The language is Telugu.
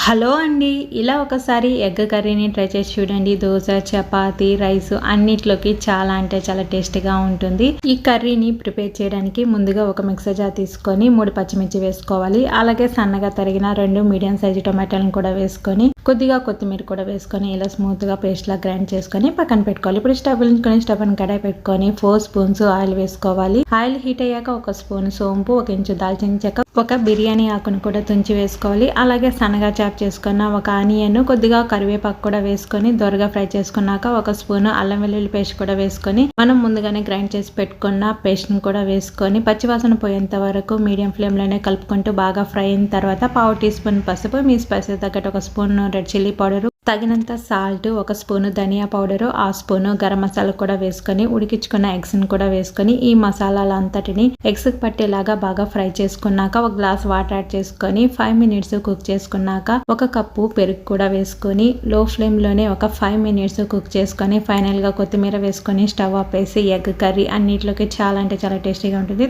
హలో అండి, ఇలా ఒకసారి ఎగ్ కర్రీని ట్రై చేసి చూడండి. దోశ, చపాతి, రైస్ అన్నిట్లోకి చాలా అంటే చాలా టేస్టీగా ఉంటుంది. ఈ కర్రీని ప్రిపేర్ చేయడానికి ముందుగా ఒక మిక్సర్ జార్ తీసుకొని 3 పచ్చిమిర్చి వేసుకోవాలి. అలాగే సన్నగా తరిగిన 2 మీడియం సైజు టొమాటోలను కూడా వేసుకొని కొద్దిగా కొత్తిమీర కూడా వేసుకొని ఇలా స్మూత్ గా పేస్ట్ లా గ్రైండ్ చేసుకొని పక్కన పెట్టుకోవాలి. ఇప్పుడు స్టవ్ అని కడాయి పెట్టుకొని 4 స్పూన్స్ ఆయిల్ వేసుకోవాలి. ఆయిల్ హీట్ అయ్యాక 1 స్పూన్ సోంపు, 1 ఇంచు దాల్చిన చెక్క, ఒక బిర్యానీ ఆకును కూడా తుంచి వేసుకోవాలి. అలాగే సన్నగా చాప్ చేసుకున్న ఒక ఆనియన్, కొద్దిగా కరివేపాకు కూడా వేసుకొని దోరగా ఫ్రై చేసుకున్నాక 1 స్పూన్ అల్లం వెల్లుల్లి పేస్ట్ కూడా వేసుకొని మనం ముందుగానే గ్రైండ్ చేసి పెట్టుకున్న పేస్ట్ ను కూడా వేసుకొని పచ్చివాసన పోయేంత వరకు మీడియం ఫ్లేమ్ లోనే కలుపుకుంటూ బాగా ఫ్రై అయిన తర్వాత 1/2 టీ స్పూన్ పసుపు, మీ స్పైసీ తగ్గట్టు 1 స్పూన్ రెడ్ చిల్లీ పౌడర్, తగినంత సాల్ట్, 1 స్పూన్ ధనియా పౌడర్, 1 స్పూన్ గరం మసాలా కూడా వేసుకొని ఉడికించుకున్న ఎగ్స్ ని కూడా వేసుకొని ఈ మసాలాలంతటిని ఎగ్స్ పట్టేలాగా బాగా ఫ్రై చేసుకున్నాక 1 గ్లాస్ వాటర్ యాడ్ చేసుకొని 5 మినిట్స్ కుక్ చేసుకున్నాక 1 కప్పు పెరుగు కూడా వేసుకొని లో ఫ్లేమ్ లోనే ఒక 5 మినిట్స్ కుక్ చేసుకొని ఫైనల్ గా కొత్తిమీర వేసుకొని స్టవ్ ఆపేసి ఎగ్ కర్రీ అన్నిట్లోకి చాలా అంటే చాలా టేస్టీగా ఉంటుంది.